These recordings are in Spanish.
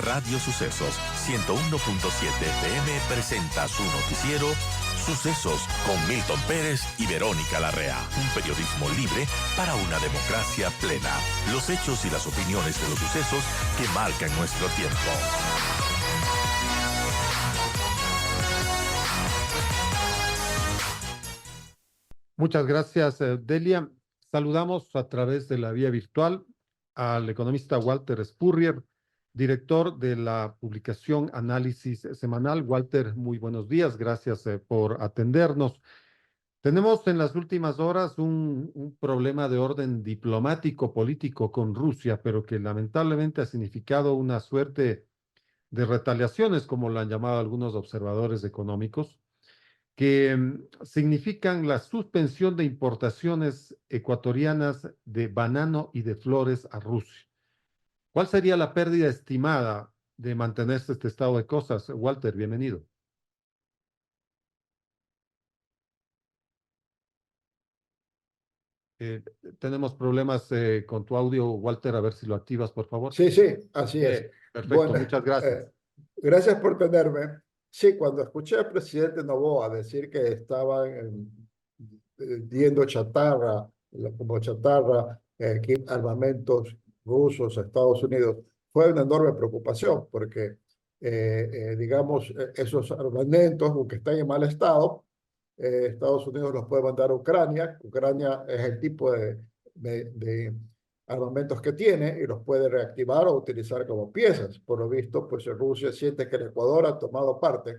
Radio Sucesos 101.7 FM presenta su noticiero Sucesos con Milton Pérez y Verónica Larrea. Un periodismo libre para una democracia plena. Los hechos y las opiniones de los sucesos que marcan nuestro tiempo. Muchas gracias, Delia. Saludamos a través de la vía virtual al economista Walter Spurrier, director de la publicación Análisis Semanal. Walter, muy buenos días. Gracias por atendernos. Tenemos en las últimas horas un problema de orden diplomático político con Rusia, pero que lamentablemente ha significado una suerte de retaliaciones, como lo han llamado algunos observadores económicos, que significan la suspensión de importaciones ecuatorianas de banano y de flores a Rusia. ¿Cuál sería la pérdida estimada de mantenerse este estado de cosas? Walter, bienvenido. Tenemos problemas con tu audio, Walter, a ver si lo activas, por favor. Sí, sí, así es. Perfecto, Bueno, muchas gracias. Gracias por tenerme. Sí, cuando escuché al presidente Noboa decir que estaban vendiendo chatarra, como chatarra, armamentos rusos a Estados Unidos, fue una enorme preocupación porque, digamos, esos armamentos, aunque están en mal estado, Estados Unidos los puede mandar a Ucrania. Ucrania es el tipo de armamentos que tiene y los puede reactivar o utilizar como piezas. Por lo visto, pues Rusia siente que el Ecuador ha tomado parte.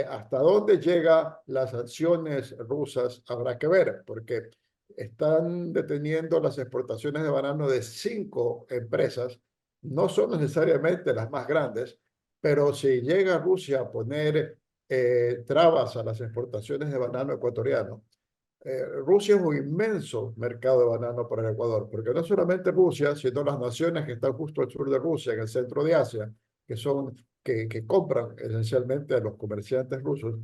¿Hasta dónde llegan las sanciones rusas? Habrá que ver, porque están deteniendo las exportaciones de banano de 5 empresas. No son necesariamente las más grandes, pero si llega Rusia a poner trabas a las exportaciones de banano ecuatoriano, Rusia es un inmenso mercado de banano para el Ecuador, porque no solamente Rusia, sino las naciones que están justo al sur de Rusia, en el centro de Asia, que compran esencialmente a los comerciantes rusos.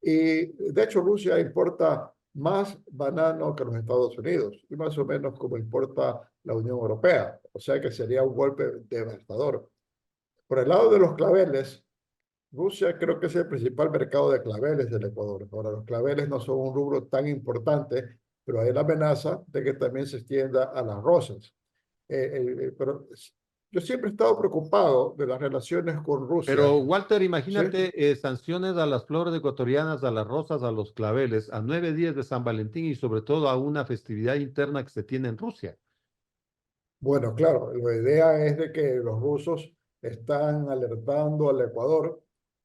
Y de hecho Rusia importa más banano que los Estados Unidos, y más o menos como importa la Unión Europea. O sea que sería un golpe devastador. Por el lado de los claveles, Rusia creo que es el principal mercado de claveles del Ecuador. Ahora, los claveles no son un rubro tan importante, pero hay la amenaza de que también se extienda a las rosas. Pero yo siempre he estado preocupado de las relaciones con Rusia. Pero, Walter, ¿Sí? imagínate sanciones a las flores ecuatorianas, a las rosas, a los claveles, a 9 días de San Valentín y sobre todo a una festividad interna que se tiene en Rusia. Bueno, claro, la idea es de que los rusos están alertando al Ecuador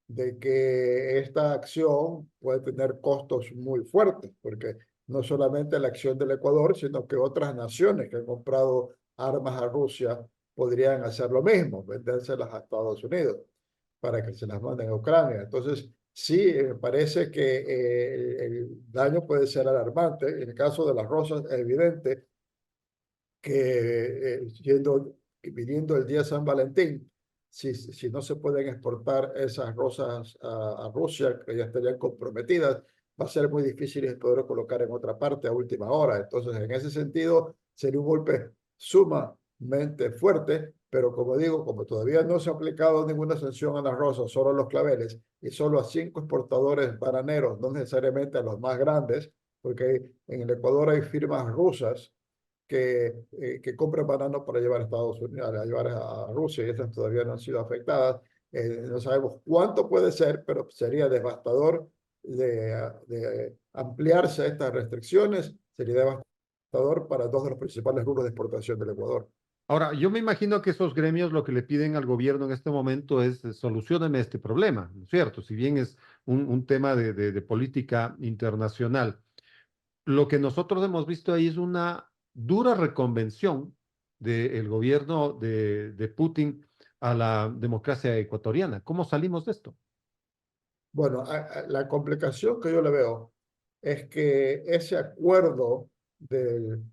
de que esta acción puede tener costos muy fuertes, porque no solamente la acción del Ecuador, sino que otras naciones que han comprado armas a Rusia podrían hacer lo mismo, vendérselas a Estados Unidos para que se las manden a Ucrania. Entonces, sí, me parece que el daño puede ser alarmante. En el caso de las rosas, es evidente que viniendo el día de San Valentín, si no se pueden exportar esas rosas a Rusia, que ya estarían comprometidas, va a ser muy difícil poder colocar en otra parte a última hora. Entonces, en ese sentido, sería un golpe sumamente fuerte, pero como digo, como todavía no se ha aplicado ninguna sanción a las rosas, solo a los claveles, y solo a 5 exportadores bananeros, no necesariamente a los más grandes, porque en el Ecuador hay firmas rusas que compran bananos para llevar a Estados Unidos, a llevar a Rusia, y esas todavía no han sido afectadas. No sabemos cuánto puede ser, pero sería devastador de ampliarse estas restricciones, sería devastador para 2 de los principales rubros de exportación del Ecuador. Ahora, yo me imagino que esos gremios lo que le piden al gobierno en este momento es solucióneme este problema, ¿no es cierto? Si bien es un tema de política internacional. Lo que nosotros hemos visto ahí es una dura reconvención del gobierno de Putin a la democracia ecuatoriana. ¿Cómo salimos de esto? Bueno, la complicación que yo le veo es que ese acuerdo del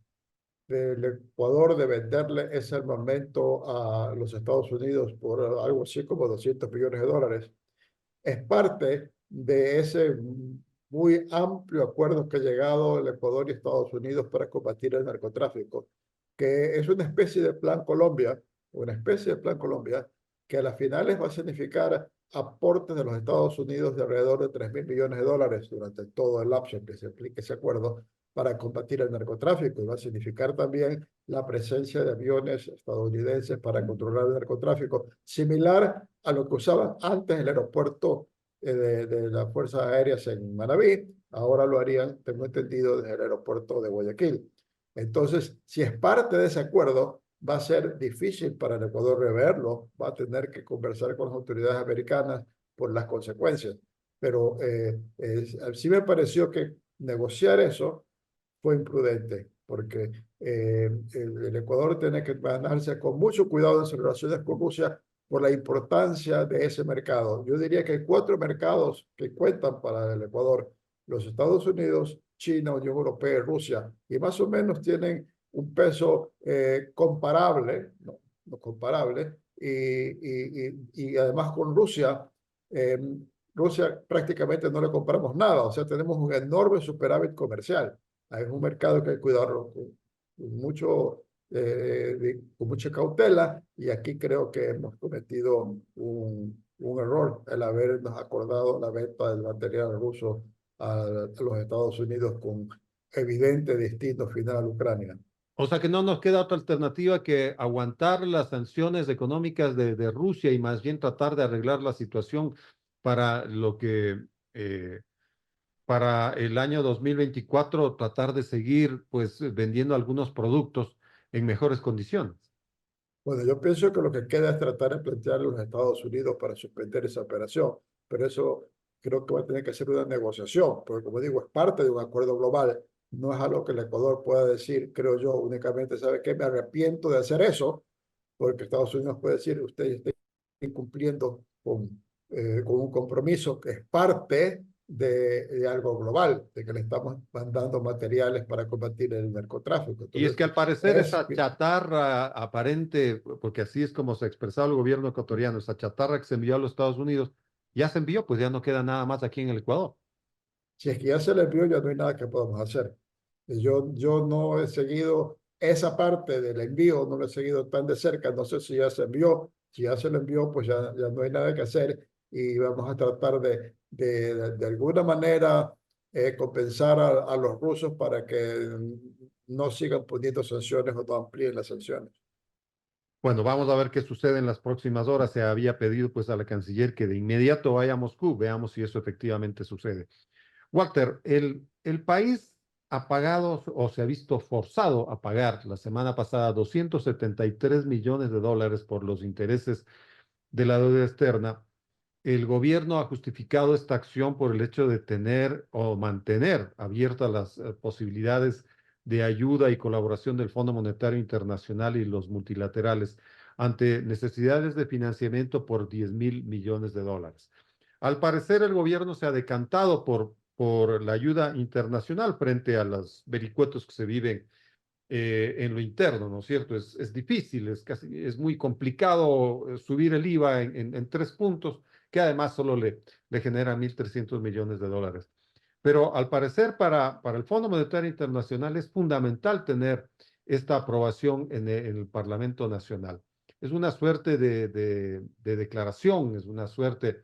Ecuador de venderle ese armamento a los Estados Unidos por algo así como $200 millones, es parte de ese muy amplio acuerdo que ha llegado el Ecuador y Estados Unidos para combatir el narcotráfico, que es una especie de plan Colombia, que a las finales va a significar aportes de los Estados Unidos de alrededor de 3.000 millones de dólares durante todo el lapso en que se aplique ese acuerdo para combatir el narcotráfico, y va a significar también la presencia de aviones estadounidenses para controlar el narcotráfico, similar a lo que usaban antes el aeropuerto de las Fuerzas Aéreas en Manabí. Ahora lo harían, tengo entendido, desde el aeropuerto de Guayaquil. Entonces, si es parte de ese acuerdo, va a ser difícil para el Ecuador reverlo, va a tener que conversar con las autoridades americanas por las consecuencias. Pero sí me pareció que negociar eso fue imprudente, porque el Ecuador tiene que manejarse con mucho cuidado en sus relaciones con Rusia por la importancia de ese mercado. Yo diría que hay 4 mercados que cuentan para el Ecuador: los Estados Unidos, China, Unión Europea y Rusia, y más o menos tienen un peso comparable, no comparable, y además con Rusia, eh, Rusia prácticamente no le compramos nada, o sea, tenemos un enorme superávit comercial. Es un mercado que hay que cuidarlo mucho, con mucha cautela, y aquí creo que hemos cometido un error el habernos acordado la venta del material ruso a los Estados Unidos con evidente destino final a Ucrania. O sea que no nos queda otra alternativa que aguantar las sanciones económicas de Rusia y más bien tratar de arreglar la situación para lo que para el año 2024 tratar de seguir pues vendiendo algunos productos en mejores condiciones. Bueno, yo pienso que lo que queda es tratar de plantear a los Estados Unidos para suspender esa operación, pero eso creo que va a tener que ser una negociación, porque como digo, es parte de un acuerdo global, no es algo que el Ecuador pueda decir, creo yo, únicamente, ¿sabe qué? Me arrepiento de hacer eso, porque Estados Unidos puede decir, usted está incumpliendo con un compromiso que es parte de algo global, de que le estamos mandando materiales para combatir el narcotráfico. Y es Entonces, que al parecer es, esa chatarra aparente, porque así es como se ha expresado el gobierno ecuatoriano, esa chatarra que se envió a los Estados Unidos, ya se envió, pues ya no queda nada más aquí en el Ecuador. si es que ya se le envió, ya no hay nada que podamos hacer. Yo no he seguido esa parte del envío, no lo he seguido tan de cerca, no sé si ya se envió. Si ya se lo envió, pues ya no hay nada que hacer, y vamos a tratar de alguna manera compensar a los rusos para que no sigan poniendo sanciones o no amplíen las sanciones. Bueno, vamos a ver qué sucede en las próximas horas. Se había pedido pues a la canciller que de inmediato vaya a Moscú. Veamos si eso efectivamente sucede. Walter, el país ha pagado o se ha visto forzado a pagar la semana pasada 273 millones de dólares por los intereses de la deuda externa. El gobierno ha justificado esta acción por el hecho de tener o mantener abiertas las posibilidades de ayuda y colaboración del Fondo Monetario Internacional y los multilaterales ante necesidades de financiamiento por 10.000 millones de dólares. Al parecer, el gobierno se ha decantado por la ayuda internacional frente a los vericuetos que se viven en lo interno, ¿no es cierto? Es difícil, es muy complicado subir el IVA en 3 puntos, que además solo le genera 1.300 millones de dólares. Pero al parecer para el Fondo Monetario Internacional es fundamental tener esta aprobación en el Parlamento Nacional. Es una suerte de declaración, es una suerte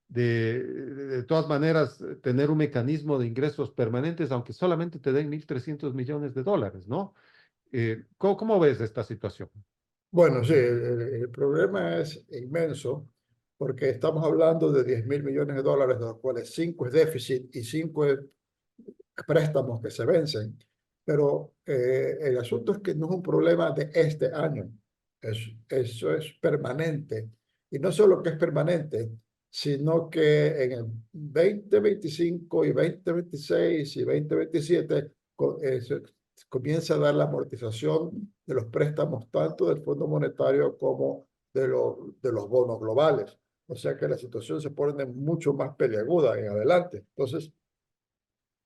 de todas maneras, tener un mecanismo de ingresos permanentes, aunque solamente te den 1.300 millones de dólares, ¿no? ¿Cómo ves esta situación? Bueno, sí, el problema es inmenso, porque estamos hablando de 10.000 millones de dólares, de los cuales 5 es déficit y 5 es préstamos que se vencen. Pero el asunto es que no es un problema de este año, eso es permanente. Y no solo que es permanente, sino que en el 2025 y 2026 y 2027 se comienza a dar la amortización de los préstamos tanto del Fondo Monetario como de los bonos globales. O sea que la situación se pone mucho más peliaguda en adelante. Entonces,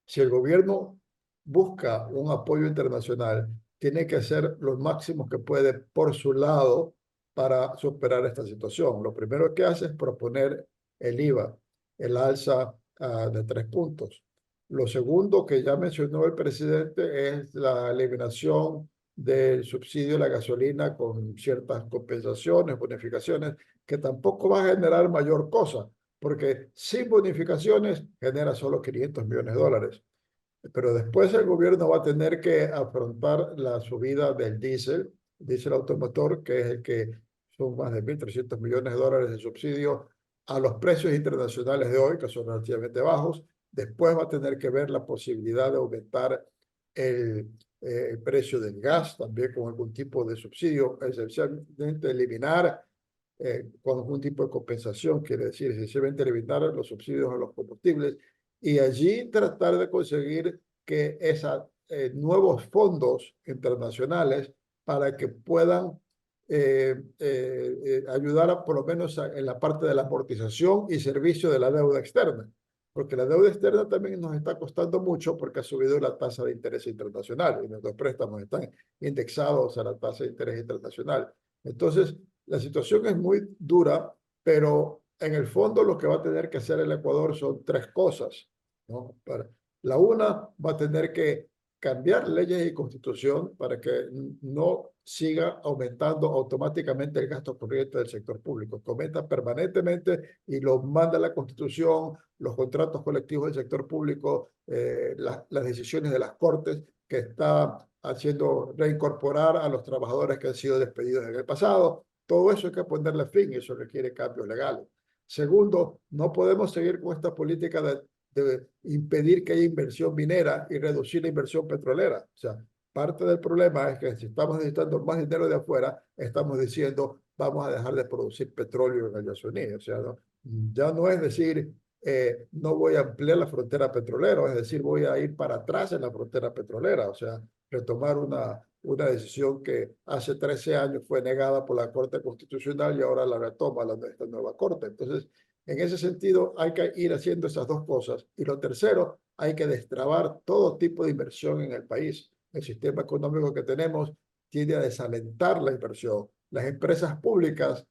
si el gobierno busca un apoyo internacional, tiene que hacer lo máximo que puede por su lado para superar esta situación. Lo primero que hace es proponer el IVA, el alza de 3 puntos. Lo segundo que ya mencionó el presidente es la eliminación del subsidio a la gasolina con ciertas compensaciones, bonificaciones, que tampoco va a generar mayor cosa, porque sin bonificaciones genera solo 500 millones de dólares. Pero después el gobierno va a tener que afrontar la subida del diésel automotor, que es el que son más de 1.300 millones de dólares de subsidio a los precios internacionales de hoy, que son relativamente bajos. Después va a tener que ver la posibilidad de aumentar el precio del gas, también con algún tipo de subsidio, esencialmente eliminar con algún tipo de compensación, quiere decir, esencialmente eliminar los subsidios a los combustibles y allí tratar de conseguir que esos nuevos fondos internacionales para que puedan ayudar por lo menos en la parte de la amortización y servicio de la deuda externa, porque la deuda externa también nos está costando mucho porque ha subido la tasa de interés internacional y nuestros préstamos están indexados a la tasa de interés internacional. Entonces, la situación es muy dura, pero en el fondo lo que va a tener que hacer el Ecuador son tres cosas, ¿no? La una va a tener que cambiar leyes y constitución para que no siga aumentando automáticamente el gasto corriente del sector público, que aumenta permanentemente y lo manda la constitución, los contratos colectivos del sector público, las decisiones de las cortes que está haciendo reincorporar a los trabajadores que han sido despedidos en el pasado. Todo eso hay que ponerle fin y eso requiere cambios legales. Segundo, no podemos seguir con esta política de impedir que haya inversión minera y reducir la inversión petrolera. O sea, parte del problema es que si estamos necesitando más dinero de afuera, estamos diciendo vamos a dejar de producir petróleo en el Yasuní. O sea, ya no es decir no voy a ampliar la frontera petrolera, es decir, voy a ir para atrás en la frontera petrolera. O sea, retomar una decisión que hace 13 años fue negada por la Corte Constitucional y ahora la retoma esta nueva Corte. Entonces, en ese sentido, hay que ir haciendo esas dos cosas. Y lo tercero, hay que destrabar todo tipo de inversión en el país. El sistema económico que tenemos tiende a desalentar la inversión. Las empresas públicas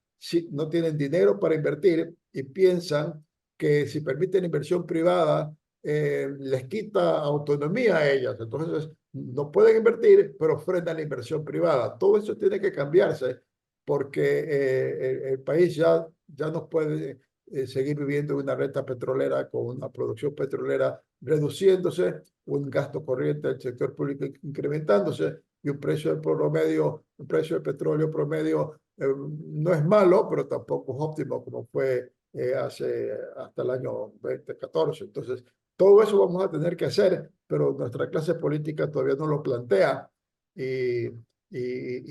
no tienen dinero para invertir y piensan que si permiten inversión privada, les quita autonomía a ellas. Entonces, no pueden invertir, pero frenan la inversión privada. Todo eso tiene que cambiarse porque el país ya no puede seguir viviendo una renta petrolera con una producción petrolera reduciéndose, un gasto corriente del sector público incrementándose y un precio de petróleo promedio no es malo, pero tampoco es óptimo como fue hasta el año 2014. Entonces, todo eso vamos a tener que hacer, pero nuestra clase política todavía no lo plantea y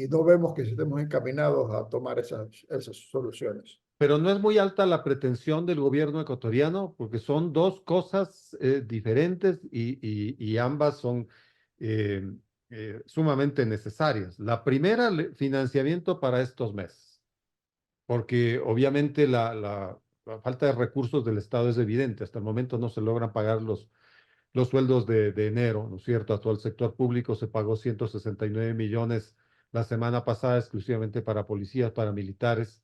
no vemos que estemos encaminados a tomar esas soluciones. Pero no es muy alta la pretensión del gobierno ecuatoriano, porque son dos cosas diferentes y ambas son sumamente necesarias. La primera, financiamiento para estos meses, porque obviamente la falta de recursos del Estado es evidente. Hasta el momento no se logran pagar los sueldos de enero, ¿no es cierto? A todo el sector público se pagó 169 millones la semana pasada exclusivamente para policías, para militares.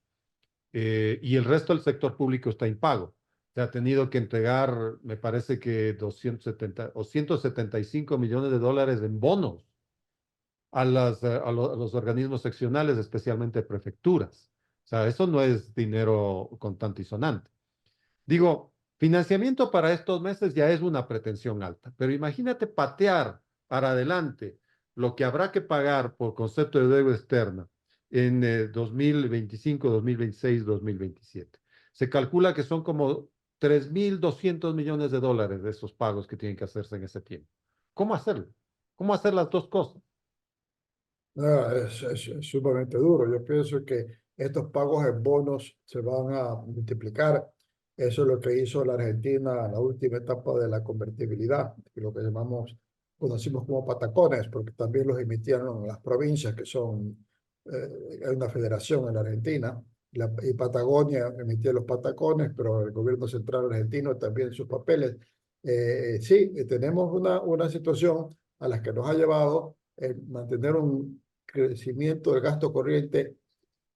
Y el resto del sector público está impago. Se ha tenido que entregar, me parece que 270 o 175 millones de dólares en bonos a los organismos seccionales, especialmente prefecturas. O sea, eso no es dinero contante y sonante. Digo, financiamiento para estos meses ya es una pretensión alta, pero imagínate patear para adelante lo que habrá que pagar por concepto de deuda externa en 2025, 2026, 2027. Se calcula que son como 3.200 millones de dólares de esos pagos que tienen que hacerse en ese tiempo. ¿Cómo hacerlo? ¿Cómo hacer las dos cosas? No, es sumamente duro. Yo pienso que estos pagos en bonos se van a multiplicar. Eso es lo que hizo la Argentina en la última etapa de la convertibilidad, lo que conocimos como patacones, porque también los emitieron las provincias, que son, hay una federación en la Argentina, y Patagonia emitía los patacones, pero el gobierno central argentino también sus papeles. Sí, tenemos una situación a la que nos ha llevado mantener un crecimiento del gasto corriente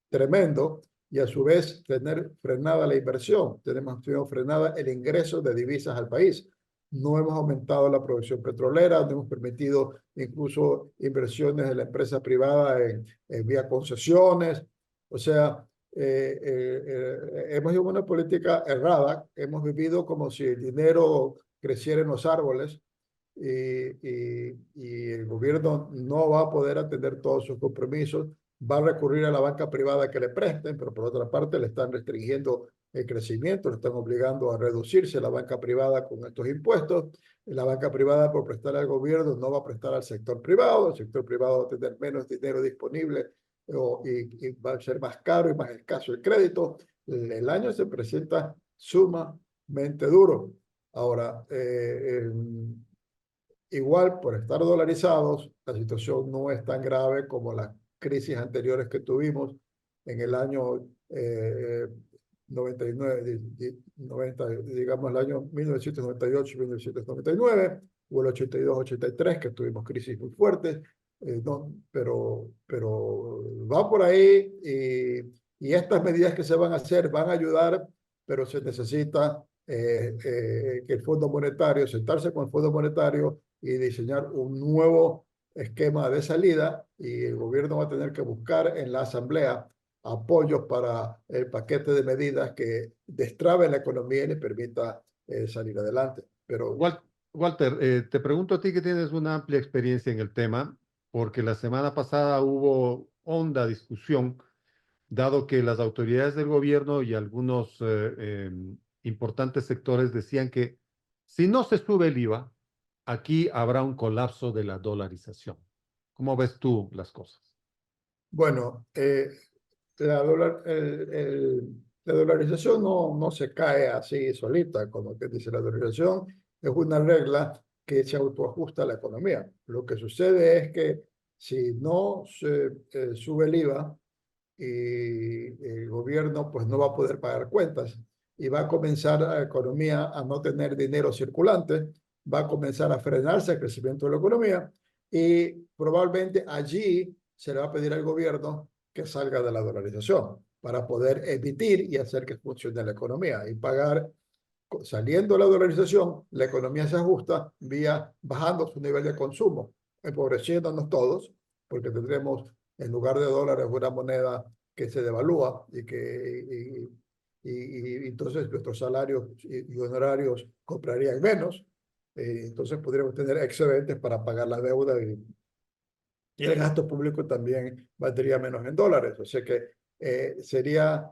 tremendo y a su vez tener frenada la inversión. Tenemos frenada el ingreso de divisas al país. no hemos aumentado la producción petrolera, no hemos permitido incluso inversiones de la empresa privada en vía concesiones. O sea, hemos llevado una política errada, hemos vivido como si el dinero creciera en los árboles y el gobierno no va a poder atender todos sus compromisos, va a recurrir a la banca privada que le presten, pero por otra parte le están restringiendo el crecimiento, le están obligando a reducirse la banca privada con estos impuestos. La banca privada, por prestar al gobierno, no va a prestar al sector privado, el sector privado va a tener menos dinero disponible y va a ser más caro y más escaso el crédito. El año se presenta sumamente duro. Ahora, igual, por estar dolarizados, la situación no es tan grave como las crisis anteriores que tuvimos en el año 99, 90, digamos el año 1998, 1999, o el 82, 83, que tuvimos crisis muy fuertes, no, pero va por ahí y estas medidas que se van a hacer van a ayudar, pero se necesita que el Fondo Monetario, sentarse con el Fondo Monetario y diseñar un nuevo esquema de salida y el gobierno va a tener que buscar en la Asamblea apoyos para el paquete de medidas que destrabe la economía y le permita salir adelante. Pero Walter, te pregunto a ti que tienes una amplia experiencia en el tema, porque la semana pasada hubo honda discusión, dado que las autoridades del gobierno y algunos importantes sectores decían que si no se sube el IVA, aquí habrá un colapso de la dolarización. ¿Cómo ves tú las cosas? bueno, la dolarización no se cae así solita, como que dice la dolarización, es una regla que se autoajusta a la economía. Lo que sucede es que si no se sube el IVA y el gobierno pues no va a poder pagar cuentas y va a comenzar la economía a no tener dinero circulante, va a comenzar a frenarse el crecimiento de la economía y probablemente allí se le va a pedir al gobierno que salga de la dolarización para poder emitir y hacer que funcione la economía y pagar. Saliendo de la dolarización, la economía se ajusta vía bajando su nivel de consumo, empobreciéndonos todos, porque tendremos en lugar de dólares una moneda que se devalúa y entonces nuestros salarios y honorarios comprarían menos. Entonces podríamos tener excedentes para pagar la deuda y el gasto público también valdría menos en dólares. O sea que sería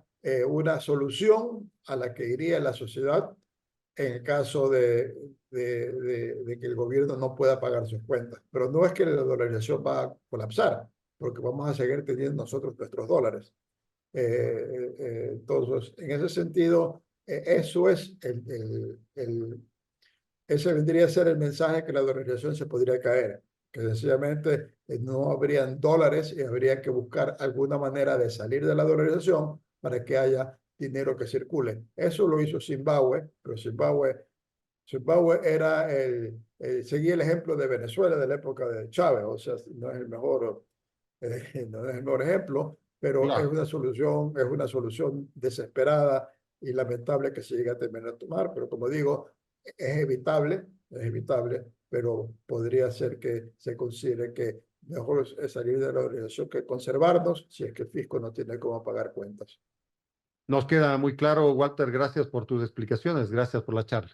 una solución a la que iría la sociedad en el caso de que el gobierno no pueda pagar sus cuentas. Pero no es que la dolarización va a colapsar, porque vamos a seguir teniendo nosotros nuestros dólares. Entonces, en ese sentido, eso es ese vendría a ser el mensaje que la dolarización se podría caer, que sencillamente no habrían dólares y habría que buscar alguna manera de salir de la dolarización para que haya dinero que circule. Eso lo hizo Zimbabue, pero Zimbabue era seguía el ejemplo de Venezuela de la época de Chávez, o sea, no es el mejor, no es el mejor ejemplo, pero Claro. es una solución desesperada y lamentable que se llegue a terminar a tomar, pero como digo, es evitable, pero podría ser que se considere que mejor es salir de la organización que conservarnos si es que el fisco no tiene cómo pagar cuentas. Nos queda muy claro, Walter, gracias por tus explicaciones, gracias por la charla.